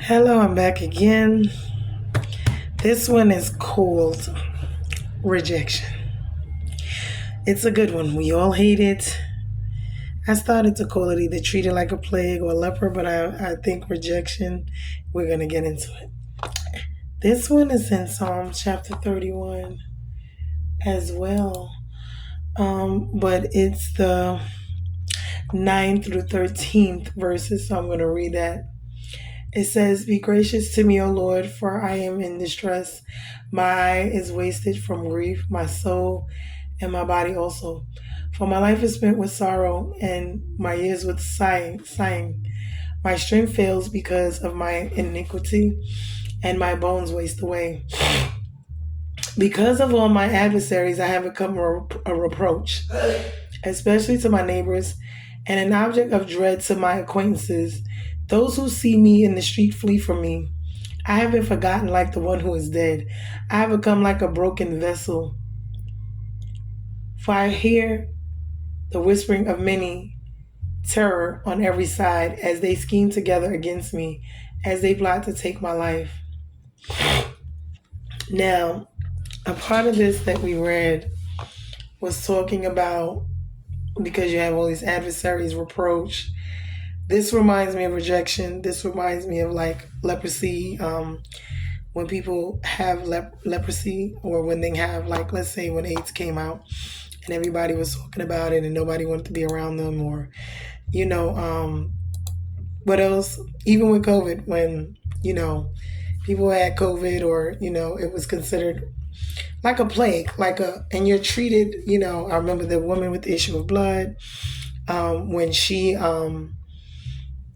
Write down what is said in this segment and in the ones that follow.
Hello, I'm back again. This one is called Rejection. It's a good one. We all hate it. I started to call it either treated like a plague or leper, but I think rejection, we're going to get into it. This one is in Psalm chapter 31 as well. But it's the 9th through 13th verses, so I'm going to read that. It says, "Be gracious to me, O Lord, for I am in distress. My eye is wasted from grief, my soul and my body also. For my life is spent with sorrow, and my years with sighing. My strength fails because of my iniquity, and my bones waste away. Because of all my adversaries, I have become a reproach, especially to my neighbors, and an object of dread to my acquaintances. Those who see me in the street flee from me. I have been forgotten like the one who is dead. I have become like a broken vessel. For I hear the whispering of many, terror on every side, as they scheme together against me, as they plot to take my life." Now, a part of this that we read was talking about because you have all these adversaries, reproach. This reminds me of rejection. This reminds me of like leprosy. When people have leprosy, or when they have, like, let's say when AIDS came out and everybody was talking about it and nobody wanted to be around them, or, what else? Even with COVID, when, people had COVID, or, it was considered like a plague, and you're treated, I remember the woman with the issue of blood, when she,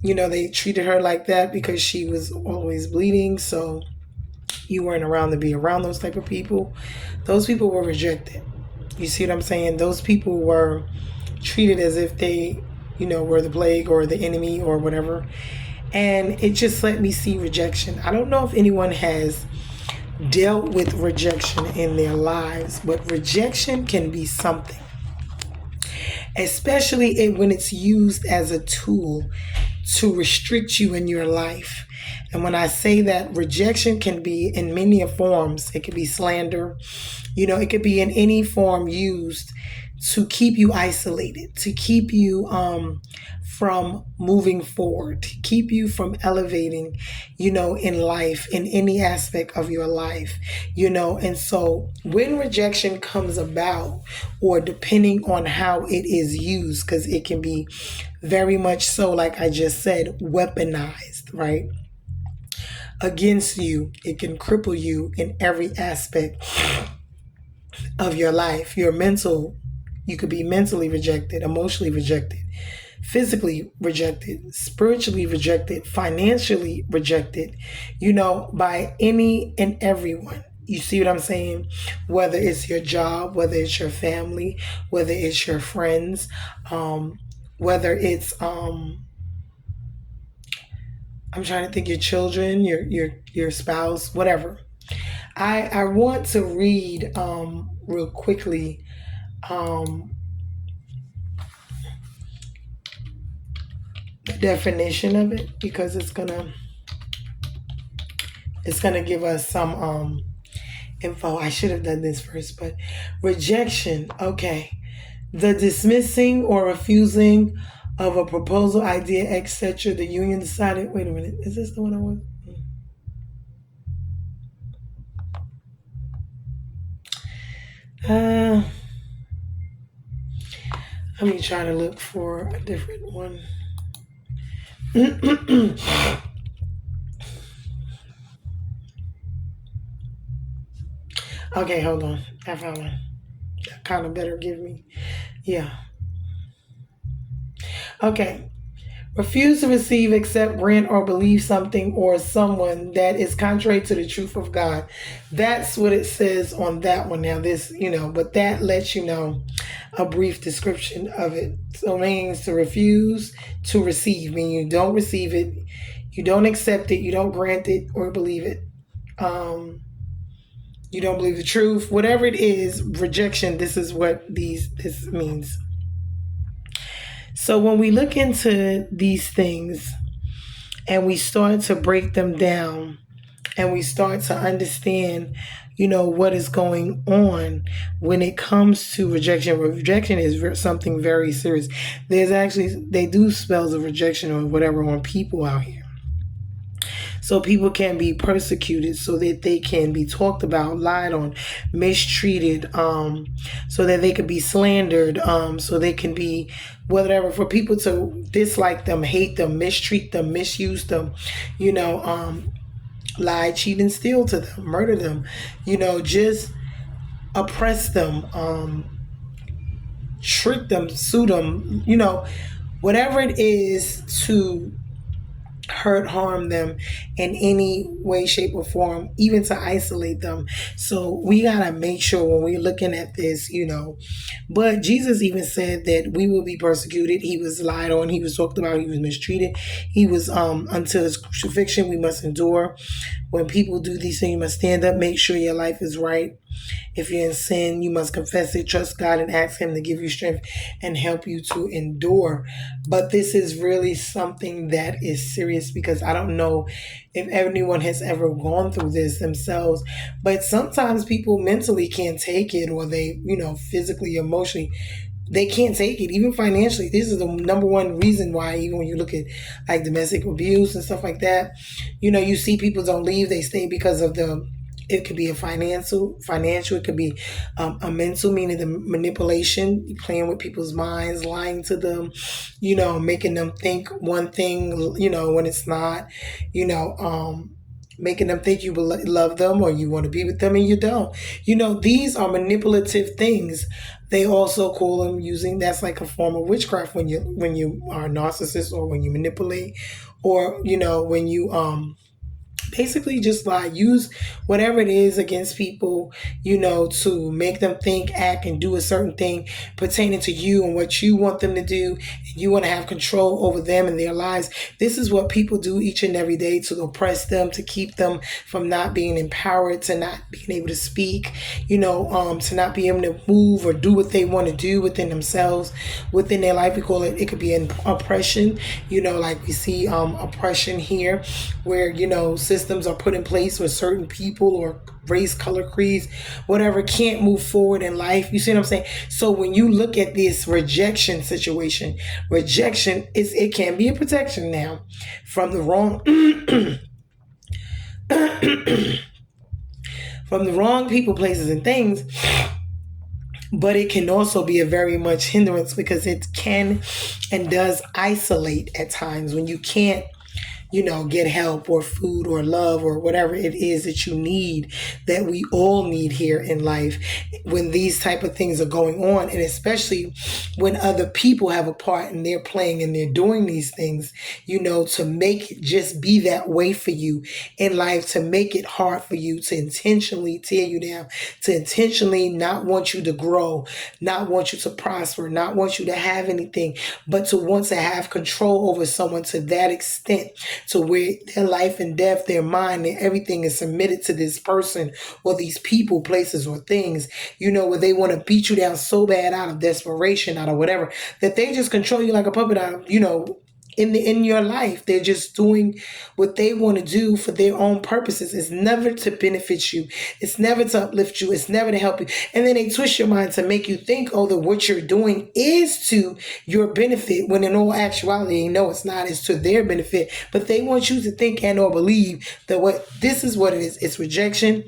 they treated her like that because she was always bleeding. So you weren't around to be around those type of people. Those people were rejected. You see what I'm saying? Those people were treated as if they, were the plague or the enemy or whatever. And it just let me see rejection. I don't know if anyone has dealt with rejection in their lives, but rejection can be something, especially when it's used as a tool to restrict you in your life. And when I say that, rejection can be in many forms. It could be slander. It could be in any form used to keep you isolated, to keep you from moving forward, to keep you from elevating, in life, in any aspect of your life, And so when rejection comes about, or depending on how it is used, because it can be very much so, like I just said, weaponized, right? Against you, it can cripple you in every aspect of your life. You could be mentally rejected, emotionally rejected, physically rejected, spiritually rejected, financially rejected, by any and everyone. You see what I'm saying? Whether it's your job, whether it's your family, whether it's your friends, whether it's I'm trying to think, your children, your spouse, whatever. I want to read real quickly the definition of it, because it's gonna give us some info. I should have done this first, but rejection, okay. The dismissing or refusing of a proposal, idea, etc. The union decided, wait a minute, is this the one I want? Let me try to look for a different one. Okay, hold on. I found one. Kind of better give me. Yeah. Okay. Refuse to receive, accept, grant, or believe something or someone that is contrary to the truth of God. That's what it says on that one. Now, this, but that lets you know a brief description of it. So it means to refuse to receive, meaning you don't receive it, you don't accept it, you don't grant it or believe it. You don't believe the truth, whatever it is, rejection. This is what this means. So when we look into these things, and we start to break them down, and we start to understand, what is going on when it comes to rejection. Rejection is something very serious. There's actually, they do spells of rejection or whatever on people out here. So people can be persecuted, so that they can be talked about, lied on, mistreated, so that they could be slandered, so they can be whatever, for people to dislike them, hate them, mistreat them, misuse them, lie, cheat, and steal to them, murder them, just oppress them, trick them, sue them, whatever it is to hurt, harm them in any way, shape, or form, even to isolate them. So we gotta make sure when we're looking at this, But Jesus even said that we will be persecuted. He was lied on. He was talked about. He was mistreated. He was until his crucifixion. We must endure. When people do these things, you must stand up. Make sure your life is right. If you're in sin, you must confess it, trust God, and ask Him to give you strength and help you to endure. But this is really something that is serious, because I don't know if anyone has ever gone through this themselves. But sometimes people mentally can't take it, or they, physically, emotionally, they can't take it, even financially. This is the number one reason why, even when you look at like domestic abuse and stuff like that, you see people don't leave, they stay because of it could be a financial, it could be a mental, meaning the manipulation, playing with people's minds, lying to them, making them think one thing, when it's not, making them think you love them or you want to be with them and you don't. These are manipulative things. They also call them using, that's like a form of witchcraft when you are a narcissist, or when you manipulate, or when you basically just lie, use whatever it is against people, to make them think, act, and do a certain thing pertaining to you and what you want them to do. You want to have control over them and their lives. This is what people do each and every day to oppress them, to keep them from not being empowered, to not being able to speak, to not be able to move or do what they want to do within themselves, within their life. We call it could be an oppression, like we see oppression here, where, systems are put in place where certain people or race, color, creeds, whatever, can't move forward in life. You see what I'm saying? So when you look at this rejection situation, rejection it can be a protection now from the wrong from the wrong people, places, and things. But it can also be a very much hindrance, because it can and does isolate at times when you can't get help or food or love or whatever it is that you need, that we all need here in life, when these type of things are going on. And especially when other people have a part and they're playing and they're doing these things, to make it just be that way for you in life, to make it hard for you, to intentionally tear you down, to intentionally not want you to grow, not want you to prosper, not want you to have anything, but to want to have control over someone to that extent, to where their life and death, their mind, and everything is submitted to this person or these people, places, or things, where they want to beat you down so bad out of desperation, out of whatever, that they just control you like a puppet out of, in your life. They're just doing what they want to do for their own purposes. It's never to benefit you. It's never to uplift you. It's never to help you. And then they twist your mind to make you think, oh, that what you're doing is to your benefit, when in all actuality, no, it's not. It's to their benefit. But they want you to think and or believe that this is what it is. It's rejection.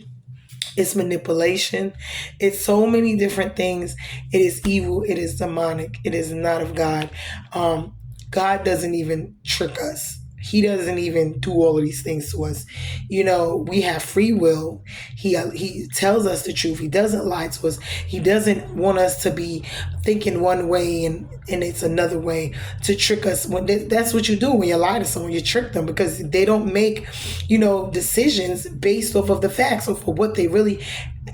It's manipulation. It's so many different things. It is evil. It is demonic. It is not of God. God doesn't even trick us. He doesn't even do all of these things to us. We have free will. He tells us the truth. He doesn't lie to us. He doesn't want us to be thinking one way and it's another way, to trick us. That's what you do when you lie to someone. You trick them, because they don't make, decisions based off of the facts, or for what they really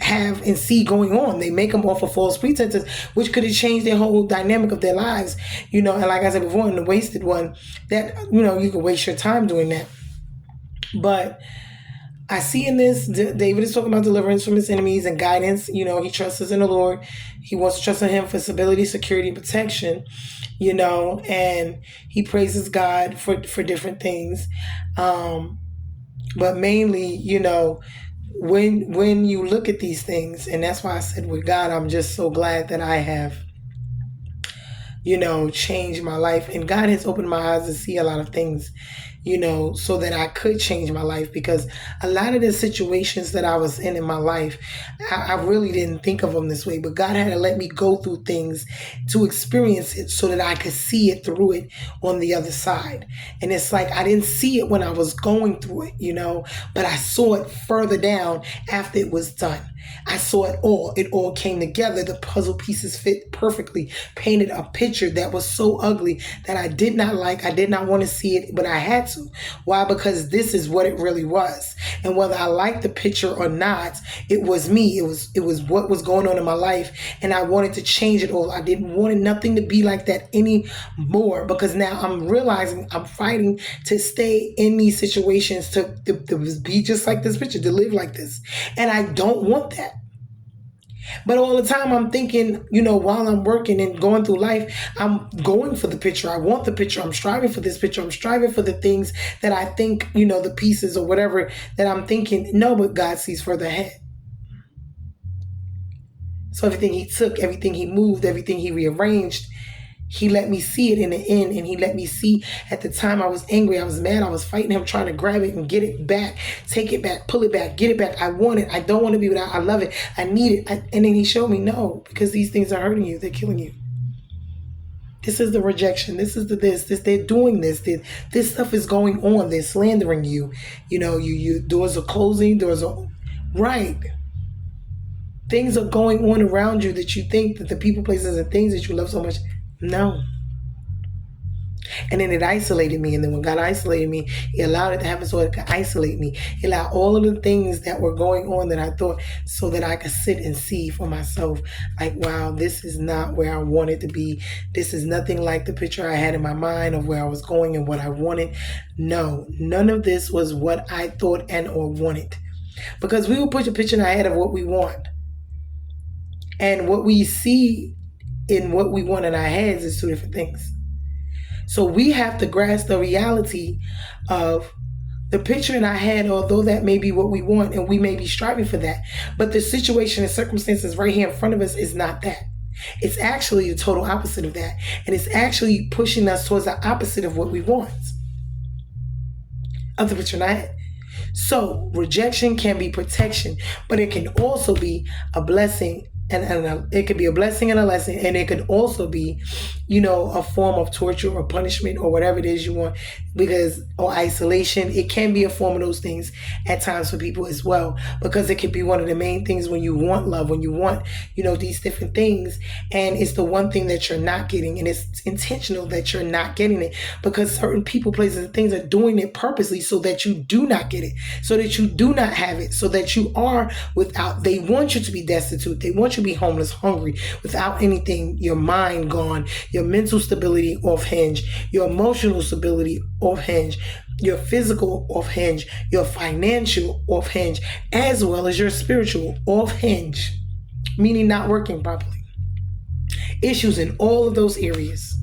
have and see going on. They make them off of false pretenses, which could have changed their whole dynamic of their lives. And like I said before, in the wasted one, that, you can waste your time doing that. But I see in this, David is talking about deliverance from his enemies and guidance. He trusts in the Lord. He wants to trust in him for stability, security, and protection, and he praises God for different things. But mainly, when you look at these things, and that's why I said with God, I'm just so glad that I have changed my life. And God has opened my eyes to see a lot of things, so that I could change my life. Because a lot of the situations that I was in my life, I really didn't think of them this way. But God had to let me go through things to experience it so that I could see it through it on the other side. And it's like I didn't see it when I was going through it, but I saw it further down after it was done. I saw it all. It all came together. The puzzle pieces fit perfectly, painted a picture that was so ugly that I did not like. I did not want to see it, but I had to. Why? Because this is what it really was. And whether I liked the picture or not, it was me. It was what was going on in my life. And I wanted to change it all. I didn't want nothing to be like that anymore, because now I'm realizing I'm fighting to stay in these situations, to be just like this picture, to live like this. And I don't want that. But all the time I'm thinking, while I'm working and going through life, I'm going for the picture. I want the picture. I'm striving for this picture. I'm striving for the things that I think, the pieces or whatever that I'm thinking. No, but God sees further ahead. So everything he took, everything he moved, everything he rearranged, he let me see it in the end. And he let me see, at the time I was angry, I was mad, I was fighting him, trying to grab it and get it back, take it back, pull it back, get it back. I want it. I don't want to be without. I love it. I need it. And then he showed me, no, because these things are hurting you. They're killing you. This is the rejection. This is this. They're doing this. This stuff is going on. They're slandering you. You doors are closing. Doors are right. Things are going on around you that you think that the people, places, and things that you love so much. No. And then it isolated me. And then when God isolated me, he allowed it to happen so it could isolate me. He allowed all of the things that were going on that I thought, so that I could sit and see for myself, like, wow, this is not where I wanted to be. This is nothing like the picture I had in my mind of where I was going and what I wanted. No, none of this was what I thought and or wanted. Because we will put a picture in our head of what we want. And what we see in what we want in our heads is two different things. So we have to grasp the reality of the picture in our head, although that may be what we want and we may be striving for that. But the situation and circumstances right here in front of us is not that. It's actually the total opposite of that. And it's actually pushing us towards the opposite of what we want. Of the picture in our head. So rejection can be protection, but it can also be a blessing. And it could be a blessing and a lesson, and it could also be, a form of torture or punishment or whatever it is you want, or isolation. It can be a form of those things at times for people as well, because it could be one of the main things when you want love, when you want, these different things, and it's the one thing that you're not getting, and it's intentional that you're not getting it, because certain people, places, and things are doing it purposely so that you do not get it, so that you do not have it, so that you are without. They want you to be destitute. They want you to be homeless, hungry, without anything, your mind gone, your mental stability off hinge, your emotional stability off hinge, your physical off hinge, your financial off hinge, as well as your spiritual off hinge, meaning not working properly. Issues in all of those areas.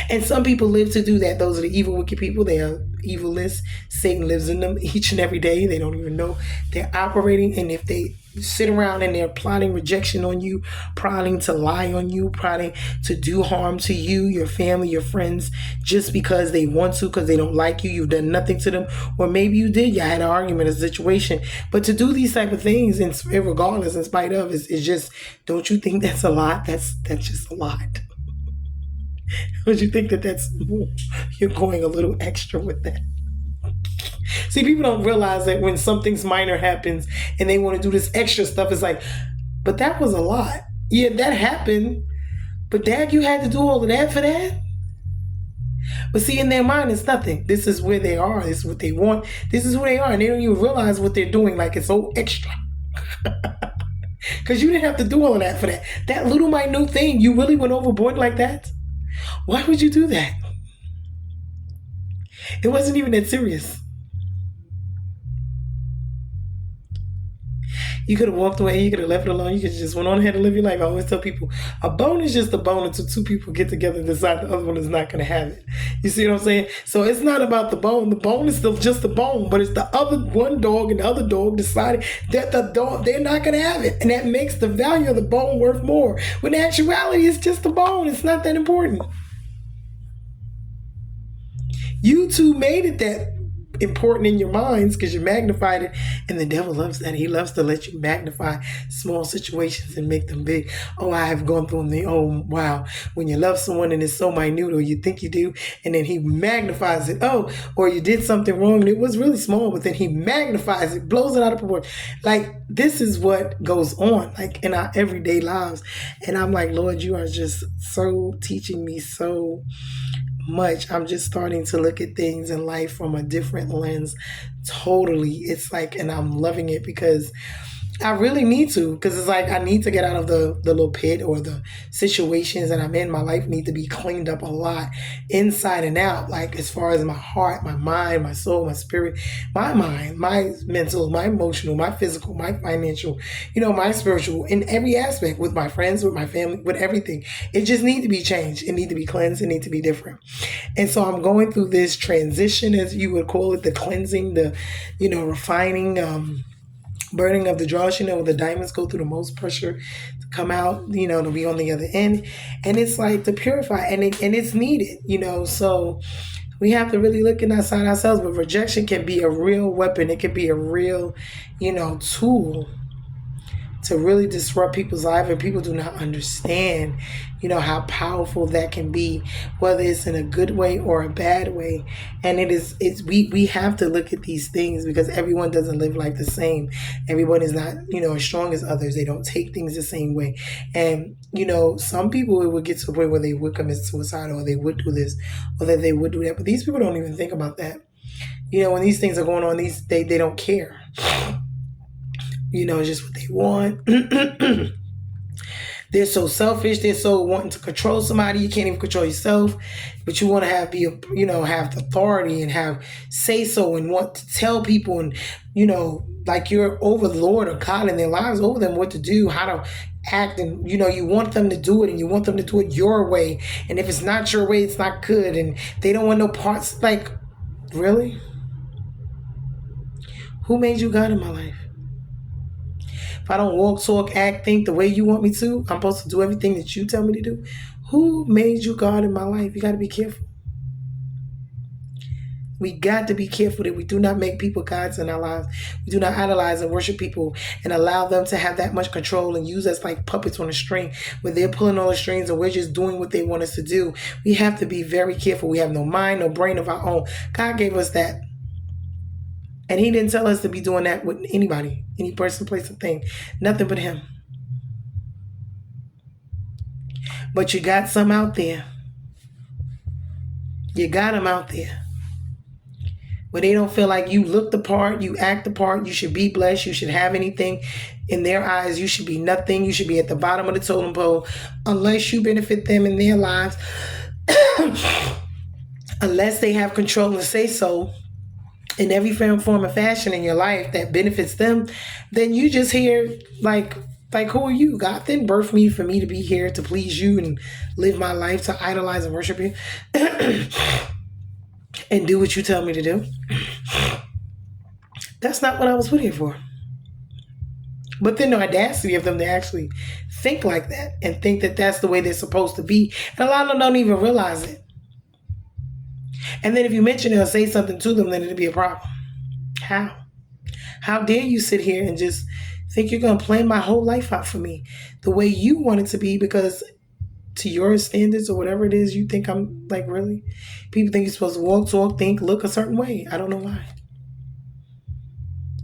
And some people live to do that. Those are the evil, wicked people. They are evilless. Satan lives in them each and every day. They don't even know they're operating. And if they sit around and they're plotting rejection on you, plotting to lie on you, plotting to do harm to you, your family, your friends, just because they want to, because they don't like you, you've done nothing to them, or maybe you did, you had an argument, a situation, but to do these type of things, and regardless, in spite of, is just, don't you think that's a lot? That's just a lot. Don't you think that's, you're going a little extra with that? See, people don't realize that when something's minor happens and they want to do this extra stuff, it's like, but that was a lot. Yeah, that happened. But Dad, you had to do all of that for that? But see, in their mind, it's nothing. This is where they are. This is what they want. This is who they are. And they don't even realize what they're doing. Like, it's so extra. Because you didn't have to do all of that for that. That little minute thing, you really went overboard like that? Why would you do that? It wasn't even that serious. You could have walked away. You could have left it alone. You could have just went on ahead and live your life. I always tell people, a bone is just a bone until two people get together and decide the other one is not going to have it. You see what I'm saying? So it's not about the bone. The bone is still just a bone, but it's the other one dog and the other dog decided that the dog, they're not going to have it. And that makes the value of the bone worth more. When in actuality, it's just a bone. It's not that important. You two made it that important in your minds because you magnified it, and the devil loves that. He loves to let you magnify small situations and make them big. Oh, I have gone through them. Oh, wow. When you love someone and it's so minute, or you think you do, and then he magnifies it. Oh, or you did something wrong and it was really small, but then he magnifies it, blows it out of proportion. Like, this is what goes on, like, in our everyday lives. And I'm like, Lord, you are just so teaching me so much. I'm just starting to look at things in life from a different lens. Totally. It's like, and I'm loving it because I really need to, because it's like I need to get out of the little pit or the situations that I'm in. My life need to be cleaned up a lot inside and out, like as far as my heart, my mind, my soul, my spirit, my mind, my mental, my emotional, my physical, my financial, my spiritual, in every aspect, with my friends, with my family, with everything. It just need to be changed. It need to be cleansed. It need to be different. And so I'm going through this transition, as you would call it, the cleansing, the refining, burning of the dross, the diamonds go through the most pressure to come out, to be on the other end. And it's like to purify, and it's needed, so we have to really look inside ourselves. But rejection can be a real weapon. It can be a real, tool to really disrupt people's life, and people do not understand, how powerful that can be, whether it's in a good way or a bad way. And we have to look at these things because everyone doesn't live life the same. Everyone is not, as strong as others. They don't take things the same way. And, some people, it would get to a point where they would commit suicide, or they would do this, or that they would do that. But these people don't even think about that. When these things are going on, they don't care. Just what they want. They're so selfish. They're so wanting to control somebody. You can't even control yourself, but you want to have the authority and have say so, and want to tell people, and like you're over the Lord or God in their lives, over them, what to do, how to act, and you want them to do it, and you want them to do it your way. And if it's not your way, it's not good, and they don't want no parts. Like, really? Who made you God in my life? If I don't walk, talk, act, think the way you want me to, I'm supposed to do everything that you tell me to do. Who made you God in my life? You got to be careful. We got to be careful that we do not make people gods in our lives. We do not idolize and worship people and allow them to have that much control and use us like puppets on a string, where they're pulling all the strings and we're just doing what they want us to do. We have to be very careful. We have no mind, no brain of our own. God gave us that. And he didn't tell us to be doing that with anybody, any person, place, or thing. Nothing but him. But you got some out there. You got them out there where they don't feel like you look the part, you act the part, you should be blessed, you should have anything. In their eyes, you should be nothing. You should be at the bottom of the totem pole unless you benefit them in their lives. Unless they have control and say so in every form of fashion in your life that benefits them, then you just here like who are you? God didn't birth me for me to be here to please you and live my life to idolize and worship you and do what you tell me to do. That's not what I was put here for. But then the audacity of them to actually think like that and think that that's the way they're supposed to be. And a lot of them don't even realize it. And then if you mention it or say something to them, then it'll be a problem. How? How dare you sit here and just think you're going to plan my whole life out for me the way you want it to be, because to your standards or whatever it is you think I'm like, really? People think you're supposed to walk, talk, think, look a certain way. I don't know why.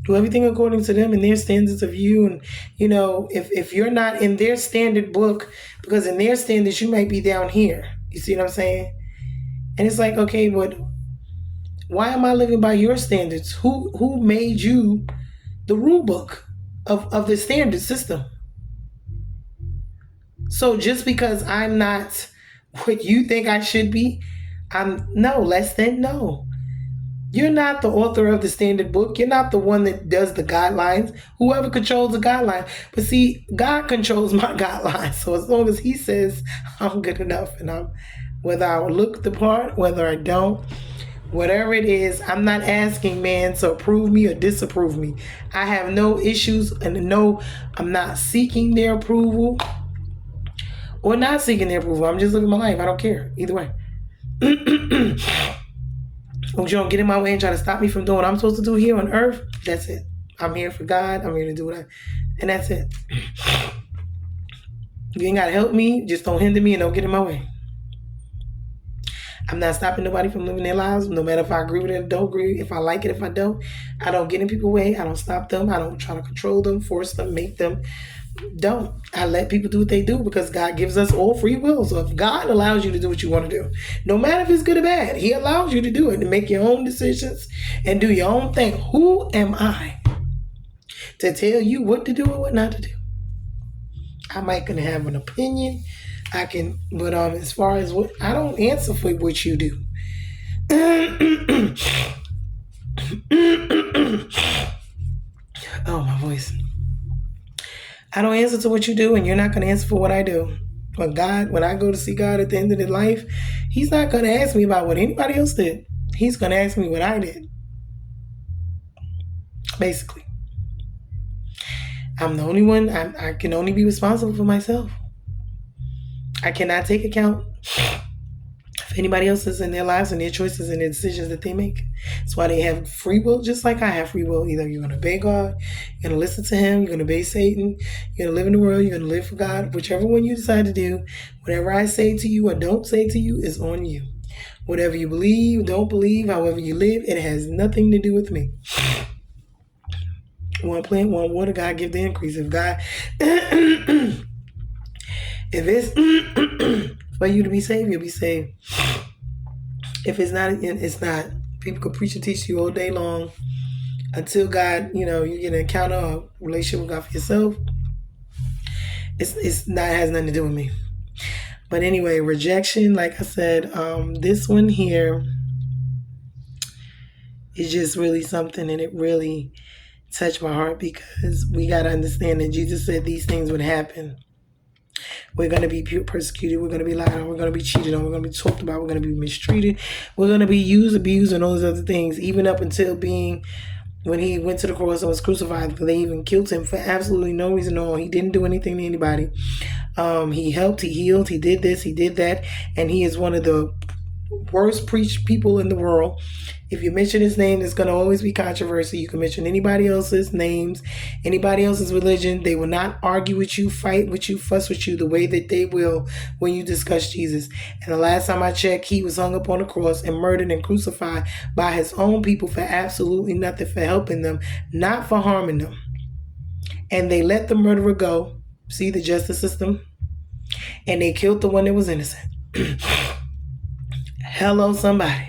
Do everything according to them and their standards of you. And, if you're not in their standard book, because in their standards, you might be down here. You see what I'm saying? And it's like, okay, but why am I living by your standards? Who made you the rule book of the standard system? So just because I'm not what you think I should be, I'm no less than no. You're not the author of the standard book. You're not the one that does the guidelines. Whoever controls the guideline. But see, God controls my guidelines. So as long as He says I'm good enough, and whether I look the part, whether I don't, whatever it is, I'm not asking man to approve me or disapprove me. I have no issues, and no, I'm not seeking their approval or not seeking their approval. I'm just living my life. I don't care either way. Don't you don't get in my way and try to stop me from doing what I'm supposed to do here on earth. That's it. I'm here for God. I'm here to do what and that's it. You ain't gotta help me. Just don't hinder me and don't get in my way. I'm not stopping nobody from living their lives, no matter if I agree with it or don't agree, if I like it, if I don't. I don't get in people's way. I don't stop them. I don't try to control them, force them, make them. Don't. I let people do what they do because God gives us all free will. So if God allows you to do what you want to do, no matter if it's good or bad, He allows you to do it and make your own decisions and do your own thing. Who am I to tell you what to do or what not to do? I might can have an opinion. I can, but as far as what, I don't answer for what you do. Oh, my voice. I don't answer to what you do, and you're not going to answer for what I do. But God, when I go to see God at the end of the life, He's not going to ask me about what anybody else did. He's going to ask me what I did. Basically. I'm the only one. I can only be responsible for myself. I cannot take account of anybody else's in their lives and their choices and their decisions that they make. That's why they have free will, just like I have free will. Either you're going to obey God, you're going to listen to Him, you're going to obey Satan, you're going to live in the world, you're going to live for God. Whichever one you decide to do, whatever I say to you or don't say to you is on you. Whatever you believe, don't believe, however you live, it has nothing to do with me. One plant, one water, God give the increase. If God, if it's for you to be saved, you'll be saved. If it's not, it's not. People could preach and teach you all day long until God, you get an encounter, a relationship with God for yourself. It's not, it has nothing to do with me. But anyway, rejection, like I said, this one here is just really something, and it really touched my heart because we got to understand that Jesus said these things would happen. We're going to be persecuted. We're going to be lied on. We're going to be cheated on. We're going to be talked about. We're going to be mistreated. We're going to be used, abused, and all those other things, even up until when He went to the cross and was crucified. They even killed Him for absolutely no reason at all. He didn't do anything to anybody. He helped. He healed. He did this. He did that. And He is one of the worst preached people in the world. If you mention His name, there's going to always be controversy. You can mention anybody else's names, anybody else's religion. They will not argue with you, fight with you, fuss with you the way that they will when you discuss Jesus. And the last time I checked, He was hung up on the cross and murdered and crucified by His own people for absolutely nothing, for helping them, not for harming them. And they let the murderer go. See the justice system? And they killed the one that was innocent. Hello, somebody.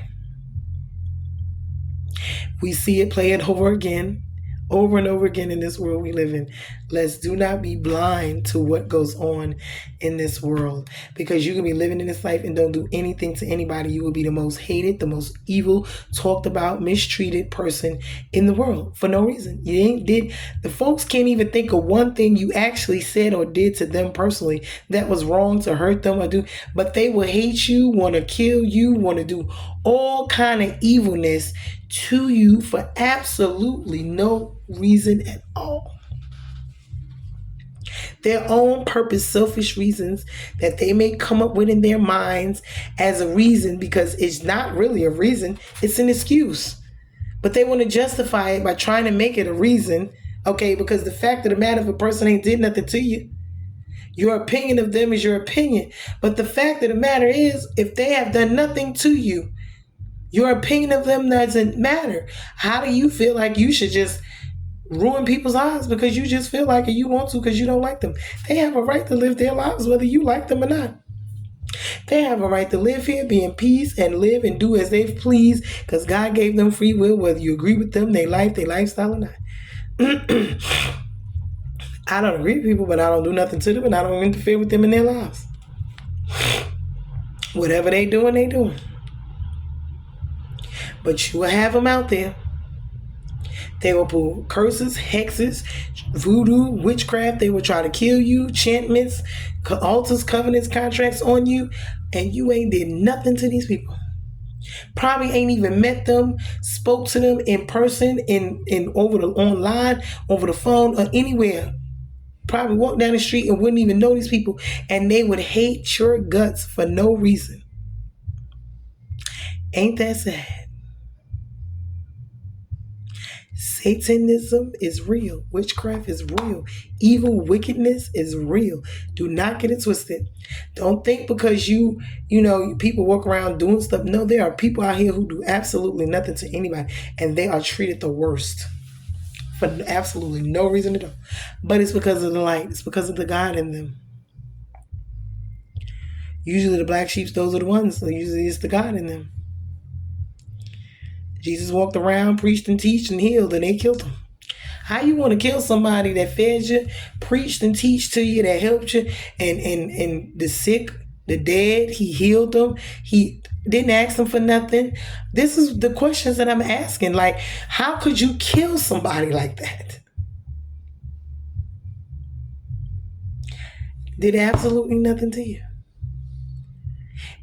We see it play it over and over again in this world we live in. Let's do not be blind to what goes on in this world, because you can be living in this life and don't do anything to anybody. You will be the most hated, the most evil, talked about, mistreated person in the world for no reason. The folks can't even think of one thing you actually said or did to them personally that was wrong to hurt them or do, but they will hate you, want to kill you, want to do all kind of evilness to you for absolutely no reason at all. Their own purpose, selfish reasons that they may come up with in their minds as a reason, because it's not really a reason, it's an excuse. But they want to justify it by trying to make it a reason, okay? Because the fact of the matter, if a person ain't did nothing to you, your opinion of them is your opinion. But the fact of the matter is, if they have done nothing to you, your opinion of them doesn't matter. How do you feel like you should just ruin people's lives because you just feel like it, you want to because you don't like them? They have a right to live their lives whether you like them or not. They have a right to live here, be in peace, and live and do as they please, because God gave them free will, whether you agree with them, their life, their lifestyle or not. I don't agree with people, but I don't do nothing to them, and I don't interfere with them in their lives. Whatever they doing, they doing. But you will have them out there. They will pull curses, hexes, voodoo, witchcraft. They will try to kill you, enchantments, altars, covenants, contracts on you, and you ain't did nothing to these people. Probably ain't even met them, spoke to them in person, in over the online, over the phone, or anywhere. Probably walk down the street and wouldn't even know these people, and they would hate your guts for no reason. Ain't that sad? Satanism is real. Witchcraft is real. Evil wickedness is real. Do not get it twisted. Don't think because you know, people walk around doing stuff. No, there are people out here who do absolutely nothing to anybody, and they are treated the worst for absolutely no reason at all. But it's because of the light. It's because of the God in them. Usually the black sheep, those are the ones. So usually it's the God in them. Jesus walked around, preached and teached and healed, and they killed him. How you want to kill somebody that fed you, preached and teached to you, that helped you, and the sick, the dead, he healed them. He didn't ask them for nothing. This is the questions that I'm asking. Like, how could you kill somebody like that? Did absolutely nothing to you.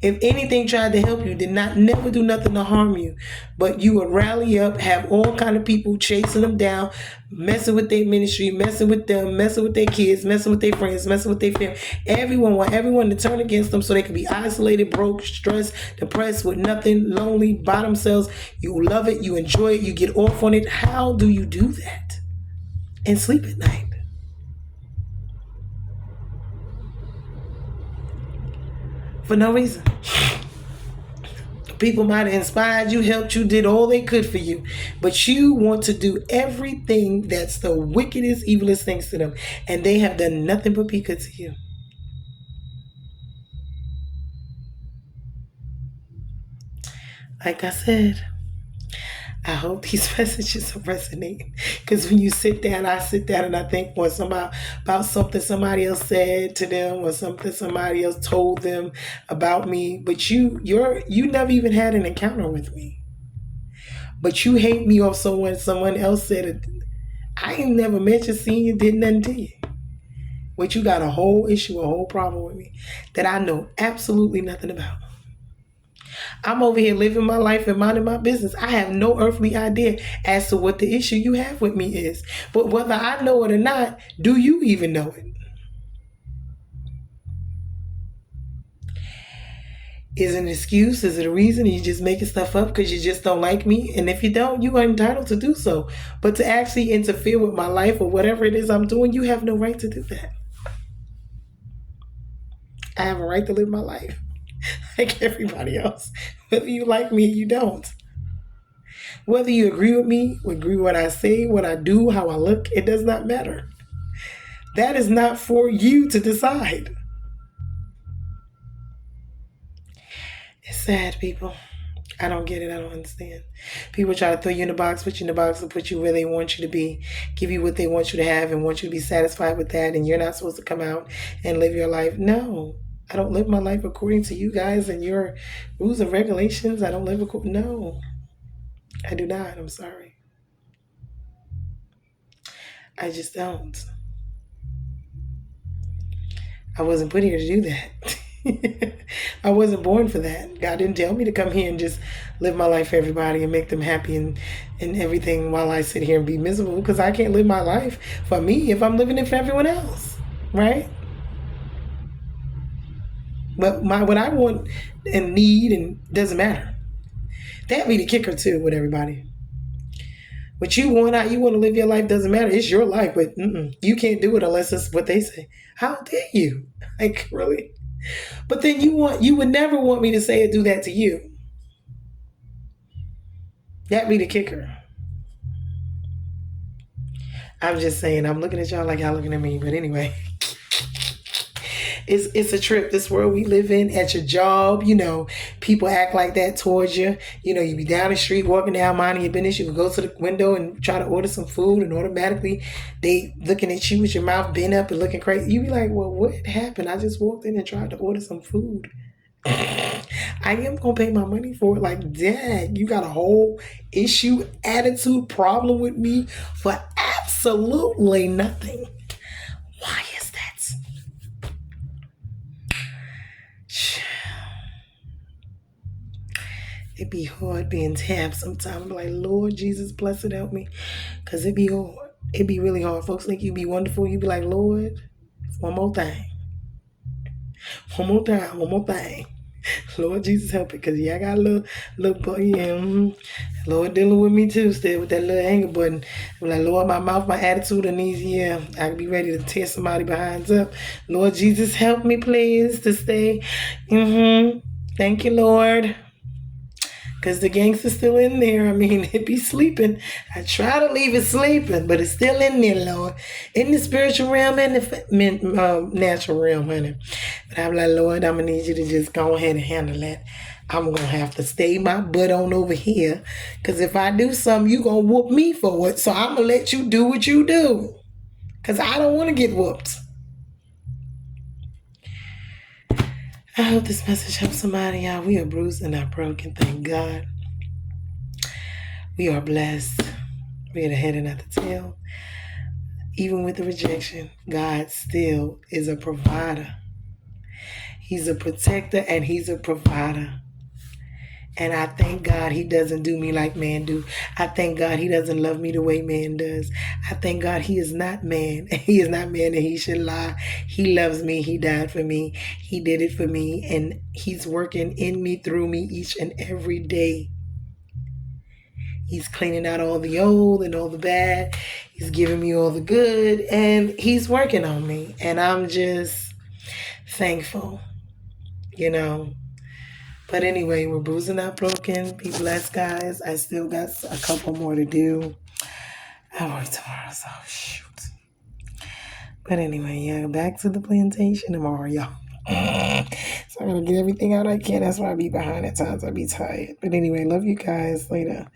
If anything tried to help you, did not never do nothing to harm you, but you would rally up, have all kind of people chasing them down, messing with their ministry, messing with them, messing with their kids, messing with their friends, messing with their family. Everyone want everyone to turn against them so they can be isolated, broke, stressed, depressed, with nothing, lonely, by themselves. You love it, you enjoy it, you get off on it. How do you do that and sleep at night? For no reason. People might have inspired you, helped you, did all they could for you, but you want to do everything that's the wickedest, evilest things to them, and they have done nothing but be good to you. Like I said, I hope these messages are resonating, because when you sit down, I sit down and I think about something somebody else said to them, or something somebody else told them about me, but you never even had an encounter with me, but you hate me off someone else said it. I ain't never met you, seen you, did nothing to you, but you got a whole issue, a whole problem with me that I know absolutely nothing about. I'm over here living my life and minding my business. I have no earthly idea as to what the issue you have with me is. But whether I know it or not, do you even know it? Is it an excuse? Is it a reason? Are you just making stuff up because you just don't like me? And if you don't, you are entitled to do so. But to actually interfere with my life or whatever it is I'm doing, you have no right to do that. I have a right to live my life like everybody else, whether you like me or you don't. Whether you agree with me, agree with what I say, what I do, how I look, it does not matter. That is not for you to decide. It's sad, people. I don't get it. I don't understand. People try to throw you in the box, put you in the box, and put you where they want you to be, give you what they want you to have, and want you to be satisfied with that, and you're not supposed to come out and live your life. No. I don't live my life according to you guys and your rules and regulations. I don't live according. No, I do not. I'm sorry. I just don't. I wasn't put here to do that. I wasn't born for that. God didn't tell me to come here and just live my life for everybody and make them happy and everything while I sit here and be miserable, because I can't live my life for me if I'm living it for everyone else, right? But what I want and need and doesn't matter. That be the kicker too with everybody. What you want, how you want to live your life doesn't matter. It's your life, but you can't do it unless it's what they say. How dare you? Like, really? But then you would never want me to say or do that to you. That be the kicker. I'm just saying, I'm looking at y'all like y'all looking at me, but anyway. It's a trip. This world we live in, at your job, people act like that towards you. You be down the street, walking down, minding your business. You would go to the window and try to order some food, and automatically they looking at you with your mouth bent up and looking crazy. You be like, well, what happened? I just walked in and tried to order some food. I am gonna pay my money for it. Like, Dad, you got a whole issue, attitude, problem with me for absolutely nothing. Why is that? It be hard being tapped sometimes. I'm like, Lord Jesus, bless it, help me. Because it be hard. It be really hard. Folks think you be wonderful. You be like, Lord, one more thing. One more time. One more thing. Lord Jesus, help it. Because, yeah, I got a little boy. Yeah, Lord dealing with me too, still with that little anger button. I'm like, Lord, my mouth, my attitude, and these, yeah, I can be ready to tear somebody behind up. Lord Jesus, help me, please, to stay. Thank you, Lord. Because the gangster's still in there. I mean, it be sleeping. I try to leave it sleeping, but it's still in there, Lord. In the spiritual realm and the natural realm, honey. But I'm like, Lord, I'm going to need you to just go ahead and handle that. I'm going to have to stay my butt on over here. Because if I do something, you going to whoop me for it. So I'm going to let you do what you do. Because I don't want to get whooped. I hope this message helps somebody out. We are bruised and not broken, thank God. We are blessed. We are the head and not the tail. Even with the rejection, God still is a provider. He's a protector and he's a provider. And I thank God he doesn't do me like man do. I thank God he doesn't love me the way man does. I thank God he is not man. He is not man that he should lie. He loves me. He died for me. He did it for me. And he's working in me, through me each and every day. He's cleaning out all the old and all the bad. He's giving me all the good. And he's working on me. And I'm just thankful, you know. But anyway, we're bruising, not broken. Be blessed, guys. I still got a couple more to do. I work tomorrow, so shoot. But anyway, yeah, back to the plantation tomorrow, y'all. So I'm going to get everything out I can. That's why I be behind at times. I be tired. But anyway, love you guys. Later.